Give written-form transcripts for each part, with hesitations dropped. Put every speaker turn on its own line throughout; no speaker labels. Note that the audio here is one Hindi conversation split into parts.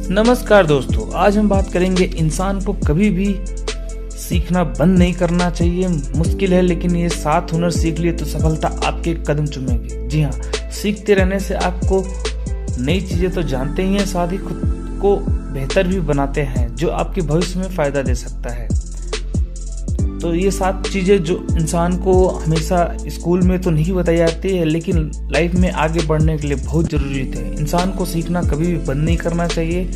नमस्कार दोस्तों, आज हम बात करेंगे इंसान को कभी भी सीखना बंद नहीं करना चाहिए। मुश्किल है लेकिन ये 7 हुनर सीख लिए तो सफलता आपके कदम चूमेगी। जी हाँ, सीखते रहने से आपको नई चीजें तो जानते ही हैं, साथ ही खुद को बेहतर भी बनाते हैं जो आपके भविष्य में फायदा दे सकता है। तो ये 7 चीजें जो इंसान को हमेशा स्कूल में तो नहीं बताई जाती है लेकिन लाइफ में आगे बढ़ने के लिए बहुत जरूरी थे। इंसान को सीखना कभी भी बंद नहीं करना चाहिए।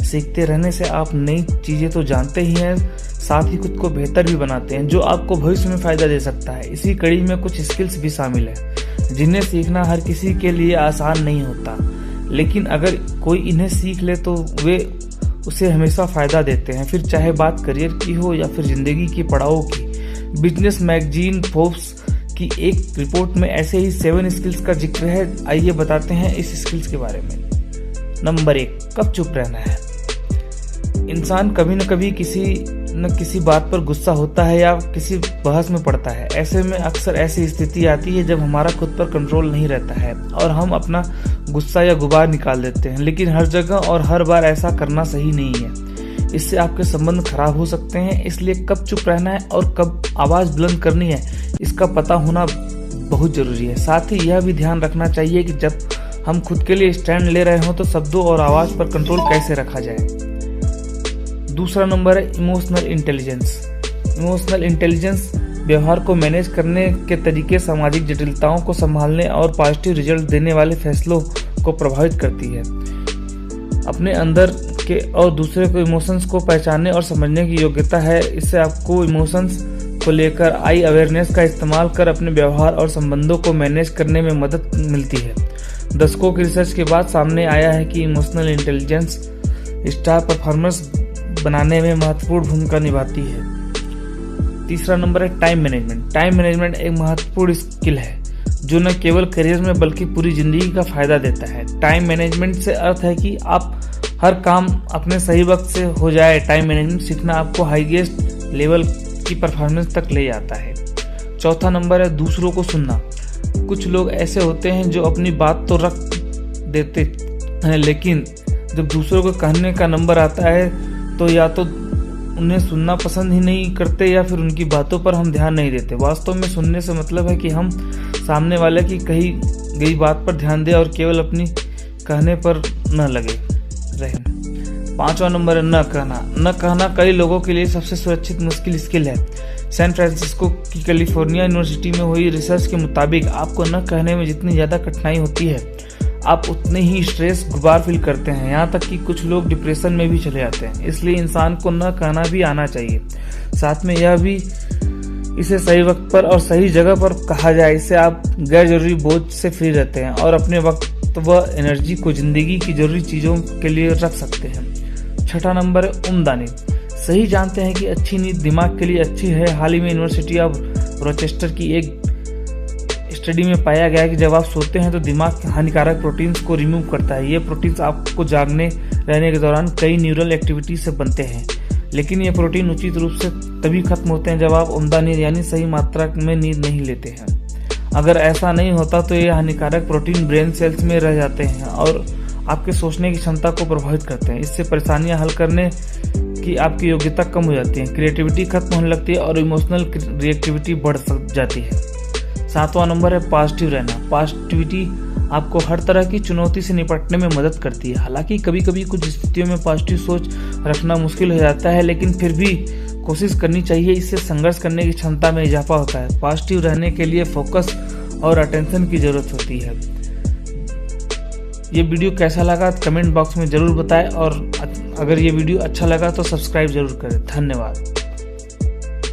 सीखते रहने से आप नई चीजें तो जानते ही हैं, साथ ही खुद को बेहतर भी बनाते हैं जो आपको भविष्य में फायदा दे सकता है। इसी कड़ी में कुछ स्किल्स भी शामिल है जिन्हें सीखना हर किसी के लिए आसान नहीं होता, लेकिन अगर कोई इन्हें सीख ले तो वे उसे हमेशा फायदा देते हैं, फिर चाहे बात करियर की हो या फिर जिंदगी की पड़ावों की। बिजनेस मैगजीन फोर्ब्स की एक रिपोर्ट में ऐसे ही 7 स्किल्स का जिक्र है। आइए बताते हैं इस स्किल्स के बारे में। नंबर 1, कब चुप रहना है। इंसान कभी न कभी किसी न किसी बात पर गुस्सा होता है या किसी बहस में पड़ता है। ऐसे में अक्सर ऐसी स्थिति आती है जब हमारा खुद पर कंट्रोल नहीं रहता है और हम अपना गुस्सा या गुबार निकाल देते हैं, लेकिन हर जगह और हर बार ऐसा करना सही नहीं है। इससे आपके संबंध खराब हो सकते हैं। इसलिए कब चुप रहना है और कब आवाज बुलंद करनी है, इसका पता होना बहुत जरूरी है। साथ ही यह भी ध्यान रखना चाहिए कि जब हम खुद के लिए स्टैंड ले रहे हो तो शब्दों और आवाज पर कंट्रोल कैसे रखा जाए। दूसरा नंबर है इमोशनल इंटेलिजेंस। इमोशनल इंटेलिजेंस व्यवहार को मैनेज करने के तरीके, सामाजिक जटिलताओं को संभालने और पॉजिटिव रिजल्ट देने वाले फैसलों को प्रभावित करती है। अपने अंदर के और दूसरे को इमोशंस को पहचानने और समझने की योग्यता है। इससे आपको इमोशंस को लेकर आई अवेयरनेस का इस्तेमाल कर अपने व्यवहार और संबंधों को मैनेज करने में मदद मिलती है। दशकों की रिसर्च के बाद सामने आया है कि इमोशनल इंटेलिजेंस स्टार परफॉर्मर्स बनाने में महत्वपूर्ण भूमिका निभाती है। तीसरा नंबर है टाइम मैनेजमेंट। टाइम मैनेजमेंट एक महत्वपूर्ण स्किल है जो न केवल करियर में बल्कि पूरी जिंदगी का फायदा देता है। टाइम मैनेजमेंट से अर्थ है कि आप हर काम अपने सही वक्त से हो जाए। टाइम मैनेजमेंट सीखना आपको हाईएस्ट लेवल की परफॉर्मेंस तक ले जाता है। चौथा नंबर है दूसरों को सुनना। कुछ लोग ऐसे होते हैं जो अपनी बात तो रख देते हैं, लेकिन जब दूसरों को कहने का नंबर आता है तो या तो उन्हें सुनना पसंद ही नहीं करते या फिर उनकी बातों पर हम ध्यान नहीं देते। वास्तव में सुनने से मतलब है कि हम सामने वाले की कही गई बात पर ध्यान दें और केवल अपनी कहने पर न लगे रहें। 5वां नंबर है न कहना। न कहना कई लोगों के लिए सबसे सुरक्षित मुश्किल स्किल है। सैन फ्रांसिस्को की कैलिफोर्निया यूनिवर्सिटी में हुई रिसर्च के मुताबिक आपको न कहने में जितनी ज़्यादा कठिनाई होती है, आप उतने ही स्ट्रेस गुबार फील करते हैं। यहाँ तक कि कुछ लोग डिप्रेशन में भी चले जाते हैं। इसलिए इंसान को न कहना भी आना चाहिए, साथ में यह भी इसे सही वक्त पर और सही जगह पर कहा जाए। इससे आप गैर जरूरी बोझ से फ्री रहते हैं और अपने वक्त व एनर्जी को जिंदगी की जरूरी चीज़ों के लिए रख सकते हैं। 6वां नंबर है उम्दा नींद। सही जानते हैं कि अच्छी नींद दिमाग के लिए अच्छी है। हाल ही में यूनिवर्सिटी ऑफ रोचेस्टर की एक स्टडी में पाया गया कि जब आप सोते हैं तो दिमाग हानिकारक प्रोटीन्स को रिमूव करता है। ये प्रोटीन्स आपको जागने रहने के दौरान कई न्यूरल एक्टिविटी से बनते हैं, लेकिन ये प्रोटीन उचित रूप से तभी खत्म होते हैं जब आप उम्दा नींद यानी सही मात्रा में नींद नहीं लेते हैं। अगर ऐसा नहीं होता तो ये हानिकारक प्रोटीन ब्रेन सेल्स में रह जाते हैं और आपके सोचने की क्षमता को प्रभावित करते हैं। इससे परेशानियां हल करने की आपकी योग्यता कम हो जाती है, क्रिएटिविटी खत्म होने लगती है और इमोशनल रिएक्टिविटी बढ़ जाती है। 7वां नंबर है पॉजिटिव रहना। पॉजिटिविटी आपको हर तरह की चुनौती से निपटने में मदद करती है। हालांकि कभी कभी कुछ स्थितियों में पॉजिटिव सोच रखना मुश्किल हो जाता है, लेकिन फिर भी कोशिश करनी चाहिए। इससे संघर्ष करने की क्षमता में इजाफा होता है। पॉजिटिव रहने के लिए फोकस और अटेंशन की जरूरत होती है। ये वीडियो कैसा लगा कमेंट बॉक्स में जरूर बताएं और अगर ये वीडियो अच्छा लगा तो सब्सक्राइब जरूर करें। धन्यवाद।